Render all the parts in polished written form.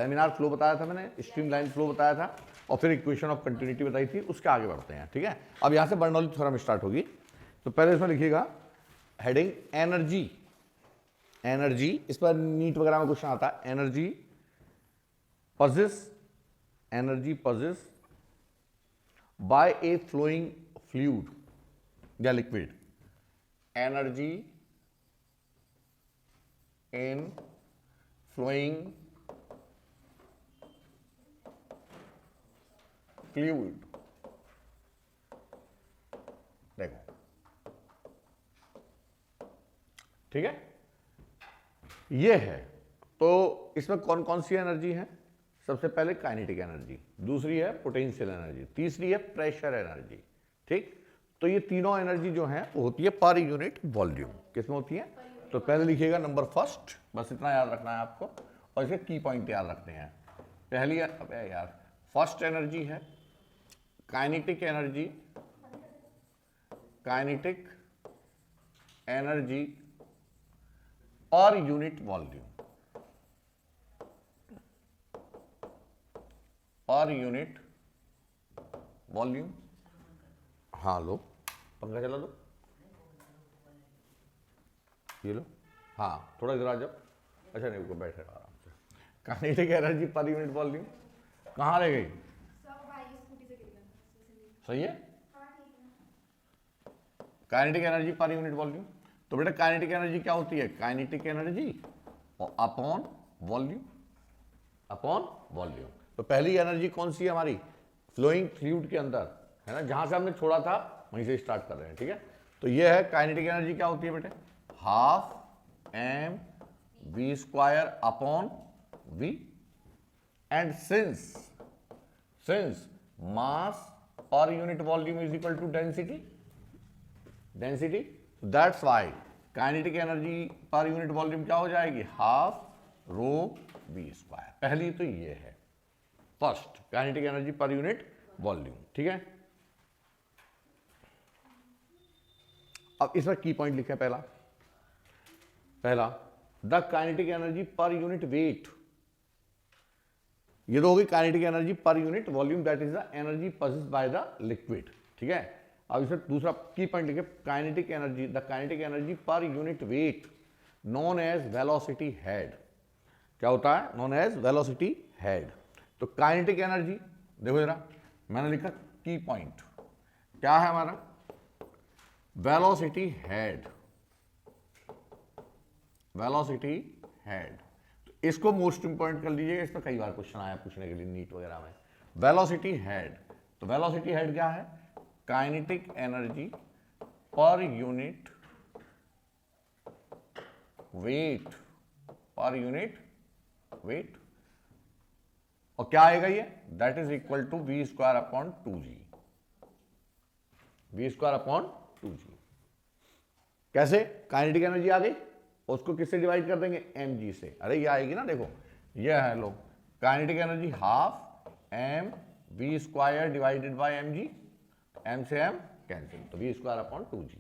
Laminar flow बताया था मैंने, स्ट्रीमलाइन फ्लो बताया था, और फिर इक्वेशन ऑफ कंटिन्यूटी बताई थी। उसके आगे बढ़ते हैं, ठीक है। अब यहाँ से बर्नौली थ्योरम स्टार्ट होगी। तो पहले इसमें लिखिएगा हेडिंग एनर्जी। एनर्जी, इस पर नीट वगैरह में क्वेश्चन आता है। Energy possessed by a flowing fluid या liquid, energy in flowing fluid। देखो, ठीक है, ये है। तो इसमें कौन कौन सी एनर्जी है? सबसे पहले काइनेटिक एनर्जी, दूसरी है पोटेंशियल एनर्जी, तीसरी है प्रेशर एनर्जी, ठीक। तो ये तीनों एनर्जी जो है वो होती है पर यूनिट वॉल्यूम। किसमें होती है? तो पहले लिखिएगा नंबर फर्स्ट, बस इतना याद रखना है आपको, और इसके की पॉइंट याद रखते हैं। पहली यार फर्स्ट एनर्जी है kinetic energy, kinetic energy per unit volume, पर यूनिट वॉल्यूम। हाँ लो, पंखा चला दो, ये लो, हाँ थोड़ा इधर आ जाओ। अच्छा नहीं, वो बैठे रहो आराम से। Kinetic energy per unit volume कहाँ रह गई? सही है, kinetic energy per unit volume. तो बेटा काइनेटिक एनर्जी क्या होती है? Kinetic energy upon volume, upon volume. तो पहली एनर्जी कौन सी है हमारी? फ्लोइंग फ्लूइड के अंदर है ना, जहां से हमने छोड़ा था वहीं से स्टार्ट कर रहे हैं, ठीक है। तो ये है काइनेटिक एनर्जी, क्या होती है बेटे? Half M we square upon v, and since mass per unit volume is equal to density, that's why kinetic energy per unit volume क्या हो जाएगी? Half rho v square. पहली तो ये है first, kinetic energy per unit volume, ठीक है। अब इसमें की पॉइंट लिखा है पहला the kinetic energy per unit weight. ये तो होगी kinetic energy per unit volume, that is the energy possessed by the liquid, ठीक है। अब इसमें दूसरा की पॉइंट लिखे kinetic energy, the kinetic energy per unit weight known as velocity head. क्या होता है? Known as velocity head. तो काइनेटिक एनर्जी देखो जरा, मैंने लिखा की पॉइंट क्या है हमारा? Velocity head, velocity head. तो इसको मोस्ट इंपॉर्टेंट कर लीजिएगा, इस पर कई बार क्वेश्चन आया पूछने के लिए नीट वगैरह में। वेलोसिटी हेड, तो वेलोसिटी हेड क्या है? Kinetic energy per unit weight, per unit weight, और क्या आएगा ये? That is equal to v square upon 2g, we square upon 2g। कैसे? काइनेटिक एनर्जी आ गई, उसको किससे डिवाइड कर देंगे? mg से। अरे ये आएगी ना, देखो ये है लो, kinetic energy half M we square divided by mg, m से m कैंसिल, तो V square upon 2g,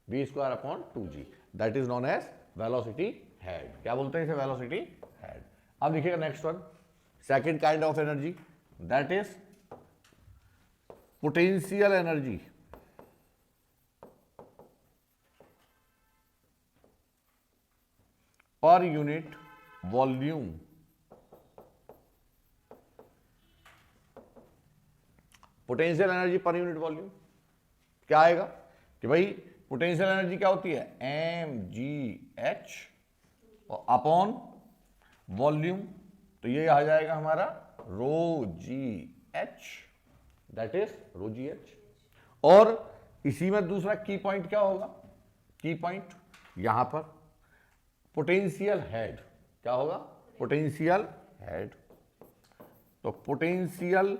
we square upon 2g, that is known as velocity head. क्या बोलते हैं इसे? Velocity head. अब देखिएगा next one, second kind of energy, that is potential energy. Per unit volume, potential energy per unit volume क्या आएगा कि भाई पोटेंशियल एनर्जी क्या होती है? mgh और अपॉन वॉल्यूम, तो ये आ जाएगा हमारा rho ji H, that is rho ji H. और इसी में दूसरा की पॉइंट क्या होगा? की पॉइंट यहां पर पोटेंशियल हेड क्या होगा? Potential head. तो पोटेंशियल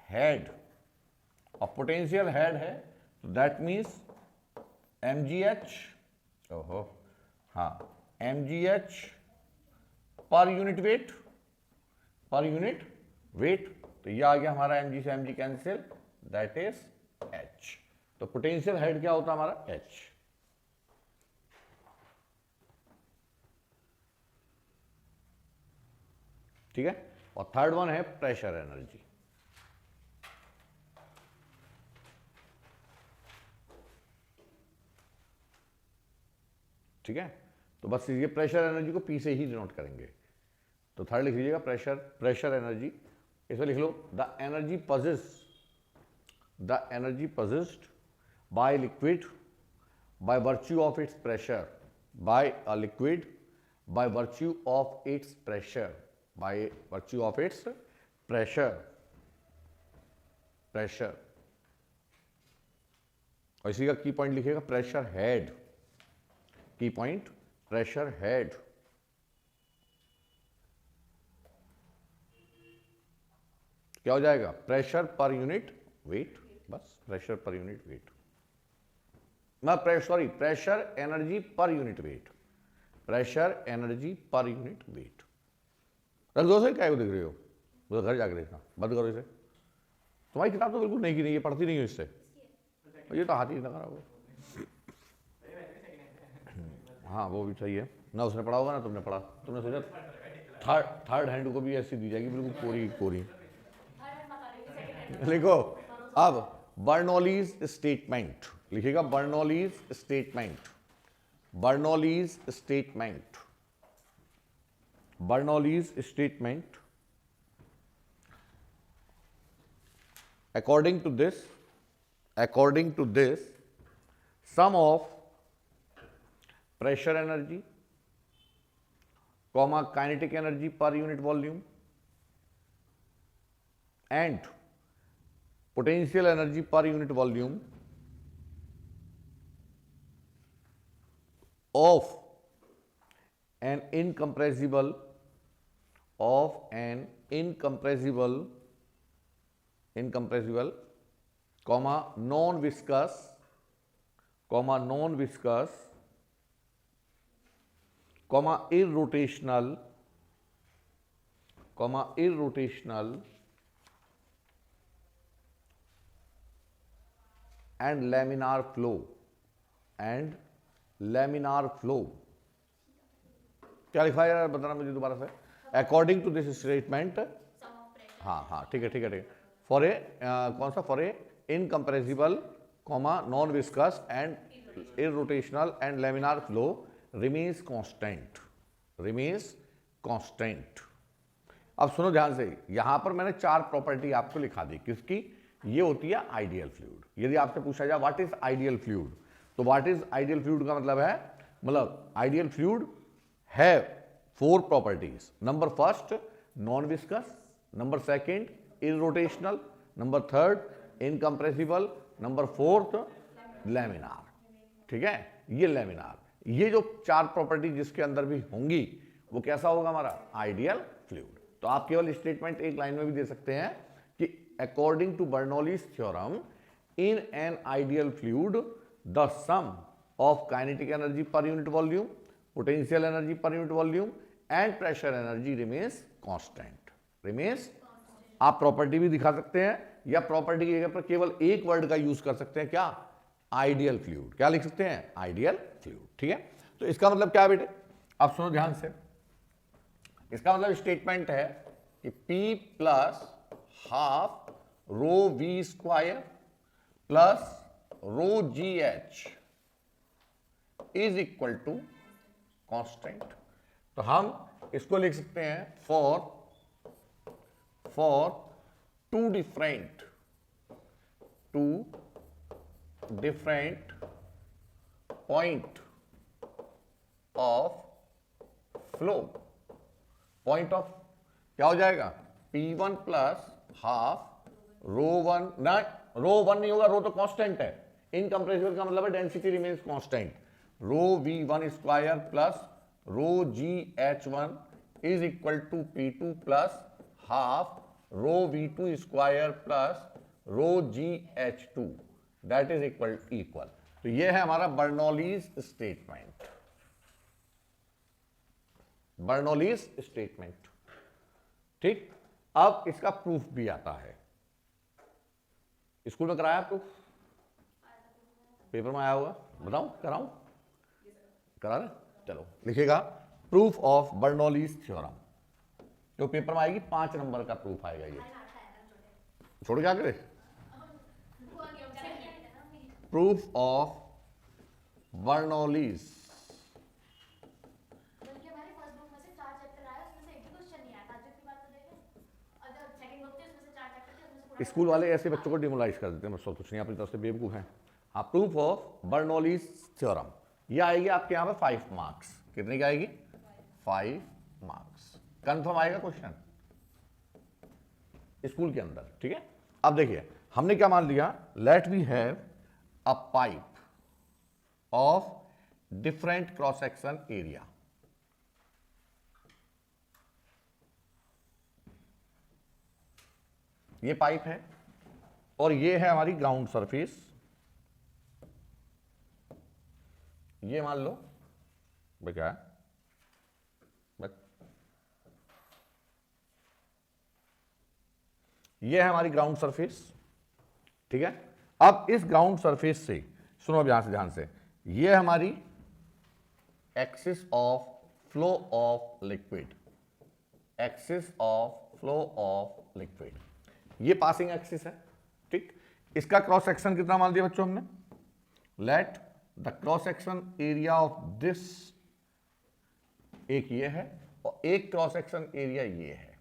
हेड, और पोटेंशियल हेड है तो दैट मीन्स mgh, ओहो हाँ mgh पर unit weight, per unit wait. तो ये आ गया हमारा mg से mg cancel, that is h। तो पोटेंशियल हेड क्या होता है हमारा? h। ठीक है। और थर्ड वन है प्रेशर एनर्जी। ठीक है, तो बस ये प्रेशर एनर्जी को पी से ही डिनोट करेंगे। तो थर्ड लिख लीजिएगा प्रेशर एनर्जी। इसमें लिख लो the energy possessed by liquid by virtue of its pressure, by a liquid by virtue of its pressure, by virtue of its pressure। और इसी का की पॉइंट लिखिएगा pressure head. Key point pressure head. क्या हो जाएगा? Pressure per unit weight. बस pressure per unit weight, sorry pressure energy per unit weight. Pressure energy per unit weight. रख दो से, क्या को देख रहे हो? वो घर जाकर देखना, बंद करो इसे। तुम्हारी किताब तो बिल्कुल नहीं की नहीं, ये पढ़ती नहीं हो इससे। ये तो हाथ ही लगा रहा हो। हाँ वो भी सही है ना, उसने पढ़ा होगा ना, तुमने पढ़ा, तुमने सोचा थर्ड हैंड को भी ऐसी दी जाएगी बिल्कुल कोरी कोरी। लिखो अब बर्नौलीज स्टेटमेंट, लिखिएगा Bernoulli's statement. Bernoulli's statement, Bernoulli's statement. according to this sum of pressure energy comma kinetic energy per unit volume and potential energy per unit volume of an incompressible comma non-viscous comma irrotational and laminar flow। क्या लिखा है यार, बताना मुझे दोबारा से। According to this statement, हाँ ठीक है, फॉर ए कौन सा, for a incompressible comma non viscous and irrotational and laminar flow remains constant. अब सुनो ध्यान से, यहां पर मैंने 4 प्रॉपर्टी आपको लिखा दी। किसकी? ये होती है आइडियल फ्लूइड। यदि आपसे पूछा जाए व्हाट इज आइडियल फ्लूइड, तो व्हाट इज आइडियल फ्लूइड का मतलब है, मतलब आइडियल फ्लूइड है 4 properties. Number first non viscous, number second irrotational, number third incompressible, number fourth laminar. ठीक है, ये लैमिनार, ये जो 4 प्रॉपर्टी जिसके अंदर भी होंगी वो कैसा होगा हमारा? Ideal fluid. तो आप केवल स्टेटमेंट एक लाइन में भी दे सकते हैं कि according to Bernoulli's theorem in an ideal fluid the sum of kinetic energy per unit volume, potential energy per unit volume and pressure energy remains constant. आप प्रॉपर्टी भी दिखा सकते हैं या प्रॉपर्टी की जगह पर केवल एक वर्ड का यूज कर सकते हैं, क्या? Ideal fluid. क्या लिख सकते हैं? Ideal fluid. ठीक है, तो इसका मतलब क्या बेटे? अब सुनो ध्यान से, इसका मतलब स्टेटमेंट है कि P plus half rho v square plus rho ji h is equal to constant. तो हम इसको लिख सकते हैं for two different point of flow। Point of क्या हो जाएगा? P1 प्लस हाफ रो वन, ना रो वन नहीं होगा, रो तो कांस्टेंट है। इनकम्प्रेसिबल का मतलब है density remains constant. Rho V1 square plus rho GH1 is equal to P2 plus half rho V2 square plus rho GH2 that is equal. तो ये है हमारा बर्नौलीज स्टेटमेंट। Bernoulli's statement. ठीक, अब इसका प्रूफ भी आता है। स्कूल में कराया प्रूफ? पेपर में आया होगा, बताऊं? कराऊं? करा रहे? चलो लिखिएगा प्रूफ ऑफ बर्नौलीज थ्योरम। जो पेपर में आएगी 5 नंबर का प्रूफ आएगा ये। छोड़ क्या करे, प्रूफ ऑफ बर्नौलीज। स्कूल वाले ऐसे बच्चों को डिमोलाइज कर देते हैं, मतलब कुछ नहीं, अपनी तरफ से बेवकूफ हैं। हाँ, प्रूफ ऑफ बर्नौलीज थ्योरम, ये आएगी आपके यहाँ पे 5 मार्क्स। कितने की आएगी? 5 मार्क्स। कंफर्म आएगा क्वेश्चन स्कूल के अंदर, ठीक है। अब देखिए हमने क्या मान लिया, let we have a pipe of different cross section area. ये पाइप है और ये है हमारी ग्राउंड सरफेस। ये मान लो क्या है, ये है हमारी ग्राउंड सरफेस, ठीक है। अब इस ग्राउंड सरफेस से, सुनो अब यहां से ध्यान से, ये है हमारी axis of flow of liquid, axis of flow of liquid, ये पासिंग एक्सिस है, ठीक। इसका क्रॉस सेक्शन कितना मान दिया बच्चों हमने, let the cross section area of this, एक ये है और एक क्रॉस सेक्शन एरिया ये है,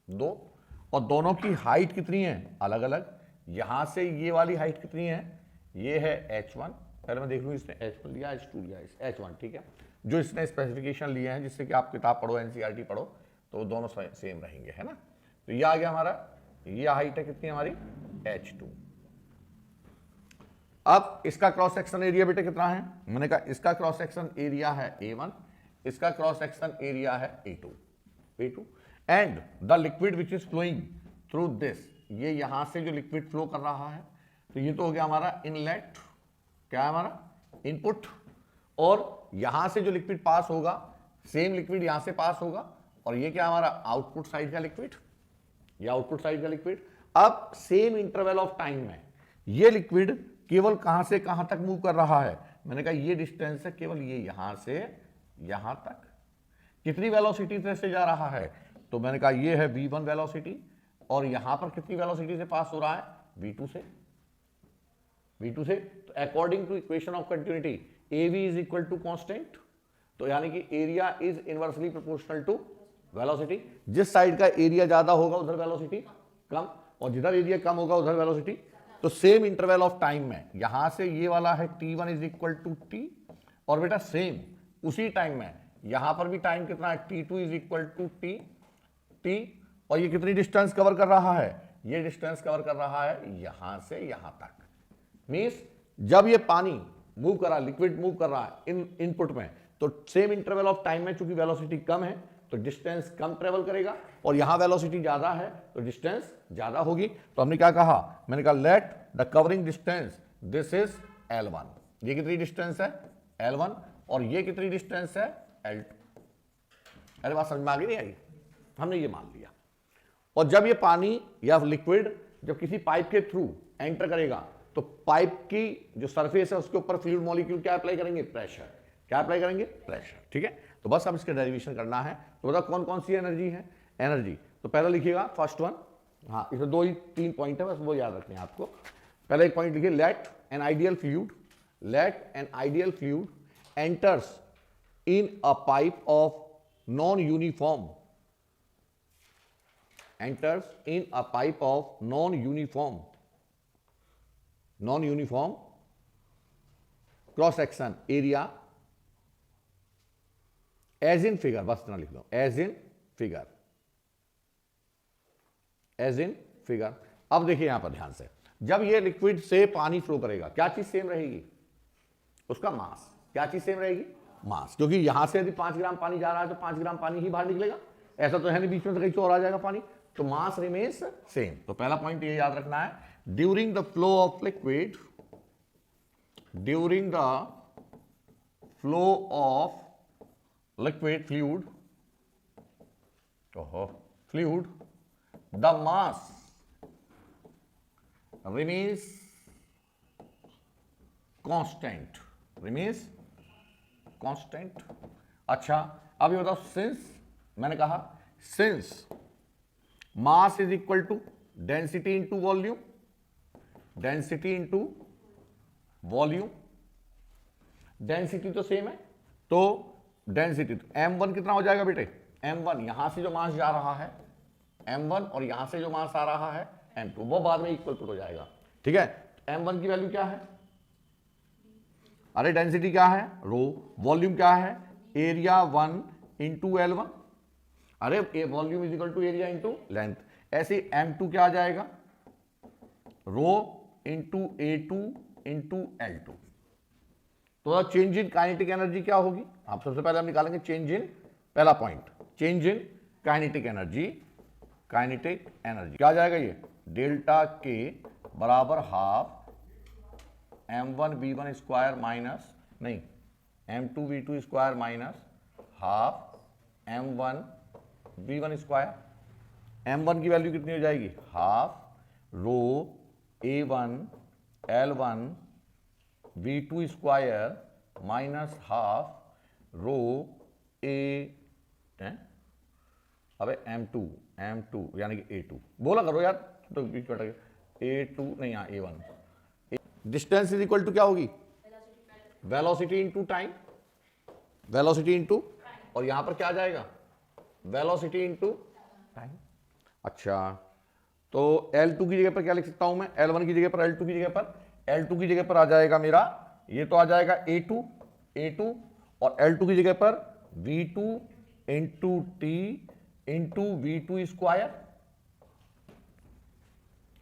दो, और दोनों की हाइट कितनी है, अलग अलग। यहां से ये वाली हाइट कितनी है, ये है h1, पहले मैं देख लूँ इसने h1 लिया h2 लिया, h1, ठीक है। जो इसने स्पेसिफिकेशन लिए हैं जिससे कि आप किताब पढ़ो, एनसीईआरटी पढ़ो, तो दोनों सेम रहेंगे, है ना। तो ये आ गया हमारा, ये हाइट है कितनी हमारी, h2। अब इसका क्रॉस सेक्शन एरिया बेटे कितना है, मैंने कहा इसका क्रॉस सेक्शन एरिया है a1, इसका क्रॉस सेक्शन एरिया है a2, and the liquid which is flowing through this, ये यहां से जो लिक्विड फ्लो कर रहा है, तो ये तो हो गया हमारा इनलेट, क्या है हमारा इनपुट, और यहां से जो लिक्विड पास होगा, सेम लिक्विड यहां से पास होगा, और ये क्या हमारा आउटपुट साइड का लिक्विड, ये आउटपुट साइड का लिक्विड। अब सेम इंटरवल ऑफ टाइम में ये लिक्विड केवल कहां से कहां तक मूव कर रहा है, मैंने कहा ये डिस्टेंस है केवल ये यहां से यहां तक। कितनी वेलोसिटी से जा रहा है, तो मैंने कहा ये है v1 वेलोसिटी, और यहां पर कितनी वेलोसिटी से पास हो रहा है, v2 से, v2 से। तो according to equation of continuity av is equal to constant, तो यानी कि area is inversely proportional to velocity. जिस साइड का एरिया ज्यादा होगा उधर वेलोसिटी कम, और जिधर एरिया कम होगा उधर वेलोसिटी। तो सेम इंटरवल ऑफ टाइम में यहां से ये वाला है t1 is equal to t, और बेटा सेम उसी टाइम में यहां पर भी टाइम कितना है, t2 is equal to t, और ये कितनी डिस्टेंस कवर कर रहा है, ये डिस्टेंस कवर कर रहा है यहां से यहां तक। मींस जब ये पानी मूव कर रहा है, लिक्विड मूव कर रहा है इनपुट में, तो सेम इंटरवल ऑफ टाइम में चूंकि वेलोसिटी कम है तो डिस्टेंस कम ट्रेवल करेगा, और यहां वेलोसिटी ज्यादा है तो डिस्टेंस ज्यादा होगी। तो हमने क्या कहा, मैंने कहा let the covering distance this is L1, ये कितनी डिस्टेंस है L1, और ये कितनी डिस्टेंस है L2। अरे बात समझ में आ गई नहीं आई, हमने ये मान लिया। और जब ये पानी या लिक्विड जब किसी पाइप के थ्रू एंटर करेगा, तो पाइप की जो सरफेस है उसके ऊपर फ्लूइड मॉलिक्यूल क्या अप्लाई करेंगे, प्रेशर, क्या अप्लाई करेंगे, प्रेशर, ठीक है। तो बस अब इसका डेरिवेशन करना है। तो बताओ कौन कौन सी एनर्जी है, एनर्जी तो पहले लिखिएगा फर्स्ट वन, हाँ इसमें 2 ही 3 पॉइंट है बस वो याद रखने हैं आपको। पहले एक पॉइंट लिखिए, let an ideal fluid, let an ideal fluid enters in a pipe of non uniform, enters in a pipe of non-uniform cross section area as in figure, बस इतना लिख लो, as in figure। अब देखिए यहां पर ध्यान से, जब ये लिक्विड से पानी फ्लो करेगा क्या चीज सेम रहेगी, उसका मास। क्या चीज सेम रहेगी, मास, क्योंकि यहां से यदि 5 ग्राम पानी जा रहा है तो 5 ग्राम पानी ही बाहर निकलेगा, ऐसा तो है नहीं बीच में से कहीं और आ जाएगा पानी, तो मास रिमेन्स सेम। तो पहला पॉइंट ये याद रखना है, during the flow of liquid, during the flow of liquid fluid, fluid the mass remains constant, remains constant. अच्छा अब ये बताओ, सिंस मैंने कहा since mass is equal to density into volume, density into volume, density तो same है, तो density तो m1 कितना हो जाएगा बेटे, m1 यहां से जो मास जा रहा है m1 और यहां से जो मास आ रहा है m2, वो बाद में इक्वल टू हो जाएगा। ठीक है, m1 की वैल्यू क्या है, अरे डेंसिटी क्या है रो, वॉल्यूम क्या है एरिया 1 इंटू L1, अरे volume is equal to area into length. ऐसे m2 क्या आ जाएगा, rho into A2 into L2। तो चेंज इन काइनेटिक एनर्जी क्या होगी, आप सबसे पहले हम निकालेंगे चेंज इन, पहला point change in kinetic energy, kinetic energy क्या आ जाएगा ये, डेल्टा के बराबर हाफ m1v1 स्क्वायर माइनस, नहीं m2v2 square minus half m1v1 square. m1 की वैल्यू कितनी हो जाएगी, half rho A1 L1 v2 square minus half rho A, अबे m2 यानी कि A2 बोला करो यार, तो बीच में A2 नहीं, यहाँ A1। Distance is equal to क्या होगी, velocity into time, velocity into, और यहां पर क्या आ जाएगा, वेलोसिटी इंटू टाइम। अच्छा, तो L2 की जगह पर क्या लिख सकता हूं मैं, L1 की जगह पर L2 की जगह पर, L2 की जगह पर आ जाएगा मेरा, ये तो आ जाएगा A2 और L2 की जगह पर V2 into T into V2 square,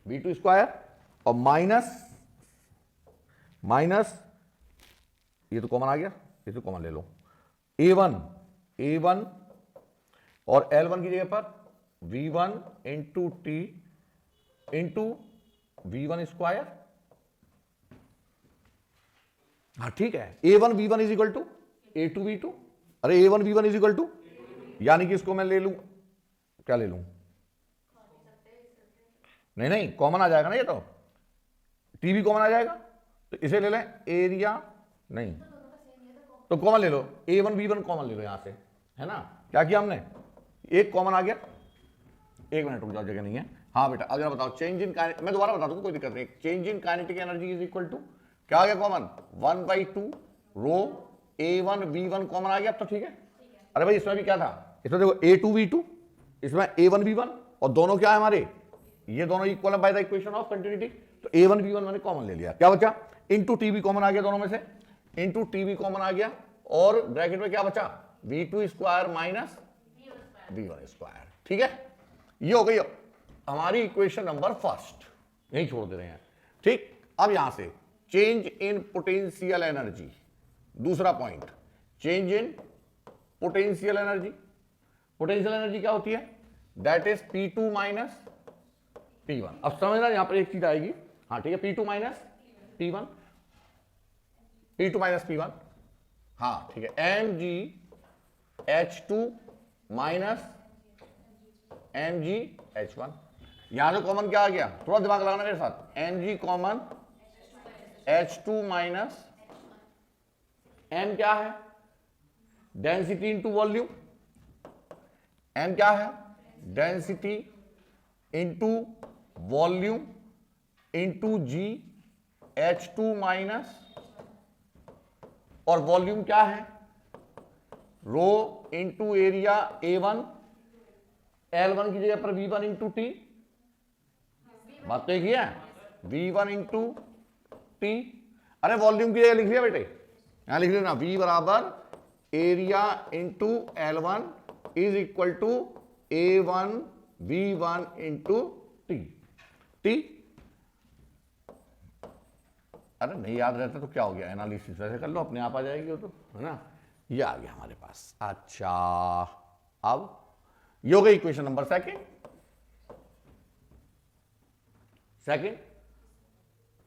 V2 square और माइनस ये तो कॉमन आ गया, ये तो कॉमन ले लो, A1 और L1 की जगह पर V1 into T into V1 square. हाँ ठीक है, A1 V1 is equal to A2 V2, अरे A1 V1 is equal to, यानी कि इसको मैं ले लूं, क्या ले लूं, नहीं कॉमन आ जाएगा ना, ये तो टी भी कॉमन आ जाएगा, तो इसे ले लें एरिया, नहीं तो कॉमन ले लो, A1 V1 कॉमन ले लो यहां से, है ना, क्या किया हमने, एक कॉमन आ गया, एक मिनट रुक जाओ, जगह नहीं है, हाँ बेटा अब जरा बताओ, चेंज इन, मैं दोबारा बता दूंगा कोई दिक्कत नहीं, change in kinetic energy is equal to क्या आ गया common, 1/2 rho A1 V1 common आ गया, अब तो ठीक है। अरे भाई इसमें भी क्या था, इसमें देखो A2 V2, इसमें A1 V1, और दोनों क्या है हमारे, ये दोनों इक्वल है by the equation of continuity, तो A1 V1 मैंने कॉमन ले लिया, क्या बचा, इंटू टी भी कॉमन आ गया दोनों में से, इंटू टी भी कॉमन आ गया, और ब्रैकेट में क्या बचा, V2 square minus V1 square. ठीक है, ये हो गई हमारी इक्वेशन नंबर फर्स्ट, यही छोड़ दे रहे हैं। ठीक, अब यहां से चेंज इन पोटेंशियल एनर्जी, दूसरा point, change in potential energy. Potential energy क्या होती है, that is P2 minus P1। अब समझना यहां पर एक चीज आएगी, हाँ ठीक है, P2 minus P1, P2 minus P1, हाँ ठीक है, mgH2 माइनस mgH1। यहां जो कॉमन क्या आ गया, थोड़ा दिमाग लगाना मेरे साथ, mg common H2 minus m क्या है, डेंसिटी इंटू वॉल्यूम, m क्या है, डेंसिटी इंटू वॉल्यूम इंटू जी, H2 माइनस, और वॉल्यूम क्या है, रो इंटू एरिया A1, L1 की जगह पर V1 इंटू टी, बात तो एक ही है, V1 इंटू टी, अरे वॉल्यूम की जगह लिख लिया बेटे, यहां लिख लेना V बराबर area into L1 is equal to A1 V1 into t. T, अरे नहीं याद रहता तो क्या हो गया, एनालिसिस वैसे कर लो, अपने आप आ जाएगी वो तो, है ना, ये आ गया हमारे पास। अच्छा, अब ये हो गई इक्वेशन नंबर सेकंड।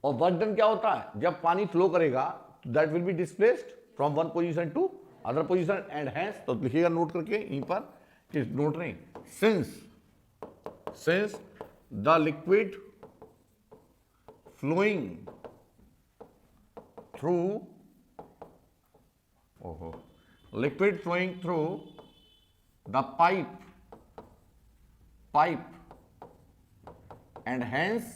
और वर्क डन क्या होता है, जब पानी फ्लो करेगा that will be displaced from one position to other position and hence, तो लिखिएगा नोट करके यहीं पर, कि नोट नहीं, since the liquid flowing through, liquid flowing through the pipe pipe and hence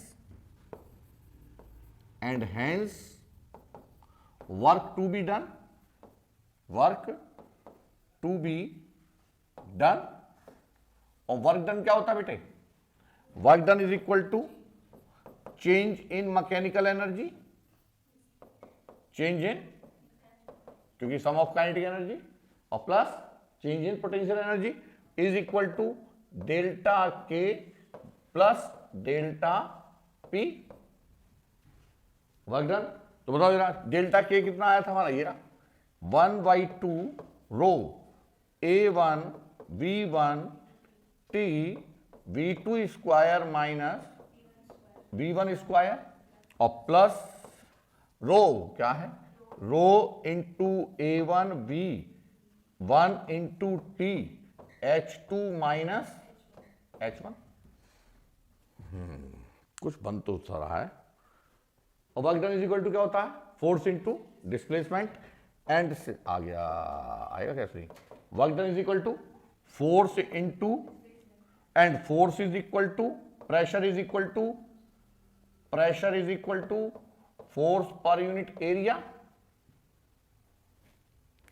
work to be done और work done क्या होता है बेटे? Work done is equal to change in mechanical energy, change in, क्योंकि sum of kinetic energy, और plus change in potential energy is equal to delta K plus delta P. Work done, तो बताओ जरा delta के कितना आया था हमारा? ये रहा 1/2 rho A1 V1 T V2 square minus V1 square और प्लस रो क्या है? रो into A1 V1 into T H2 minus H1। कुछ बन तो रहा है। और work done is equal to क्या होता है? फोर्स इंटू डिस्प्लेसमेंट एंड आ गया, आएगा कैसे? Work done is equal to force into and force is equal to pressure is equal to force per unit area.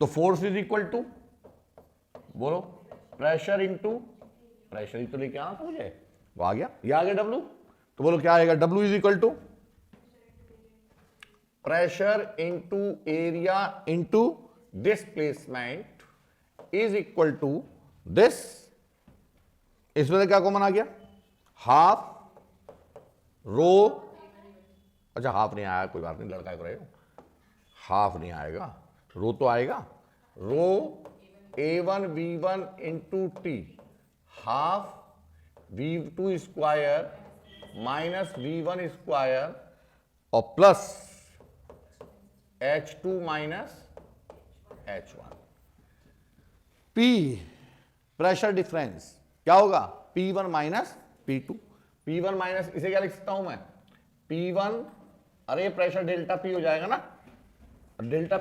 तो फोर्स इज इक्वल टू, बोलो, pressure into pressure ही तो लेके आना था मुझे, वो आ गया, ये आ गया डब्ल्यू। तो बोलो क्या आएगा? W is equal to pressure into area into displacement is equal to this. इसमें से क्या कॉमन आ गया? हाफ रो, अच्छा हाफ नहीं आया, कोई बात नहीं, लड़का को रहेगा, हाफ नहीं आएगा, रो तो आएगा। Rho A1 V1 into T half V2 square minus V1 square और plus H2 minus H1। P pressure difference क्या होगा? P1 minus P2। P1 minus, इसे क्या लिख सकता हूं मैं? P1, अरे प्रेशर डेल्टा P हो जाएगा ना, डेल्टा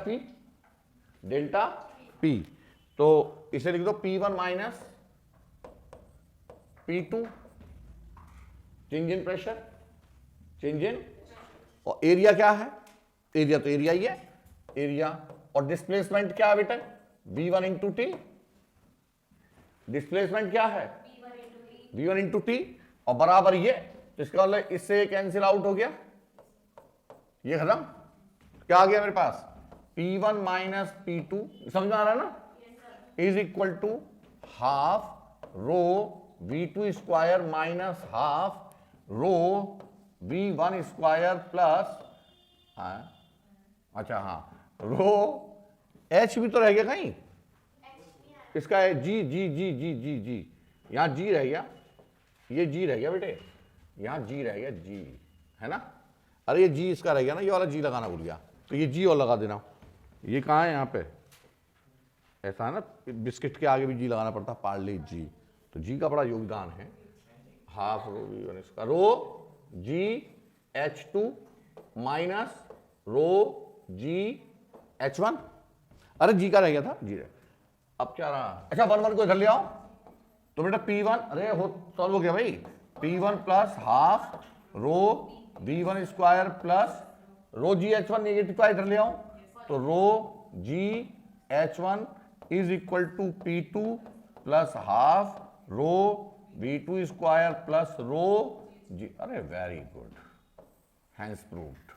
P, तो इसे लिख दो P1 minus P2, change in pressure, change in, और एरिया क्या है? एरिया तो एरिया ही है, एरिया, और डिस्प्लेसमेंट क्या है बेटा? V1 into T. डिस्प्लेसमेंट क्या है? V1 इंटू टी, और बराबर ये, इसका मतलब इससे कैंसिल आउट हो गया, ये खत्म। क्या आ गया मेरे पास? P1 माइनस P2, समझ में आ रहा है ना? Is equal to half rho V2 square minus half rho V1 square plus, अच्छा हाँ, रो H भी तो रह गया कहीं, इसका है जी जी जी जी जी जी, यहां जी रह गया, ये जी रह गया बेटे, यहां जी रह गया, जी है ना? अरे ये जी इसका रह गया ना, ये वाला जी लगाना भूल गया, तो ये जी और लगा देना। ये कहाँ है? यहाँ पे ऐसा है ना, बिस्किट के आगे भी जी लगाना पड़ता, पार्ले जी, तो जी का बड़ा योगदान है। हाफ रो V1 इसका, रो जी H2 minus rho G H1, अरे जी का रह गया था, जी रह, अब क्या रहा? अच्छा 1 को इधर ले आओ, तो बेटा P1, अरे हो सॉल्व हो गया भाई, P1 plus half rho V1 square plus rho G H1 negative का इधर ले आओ, तो rho G H1 is equal to P2 plus half rho V2 square plus rho G, अरे वेरी गुड, हैंस प्रूव्ड।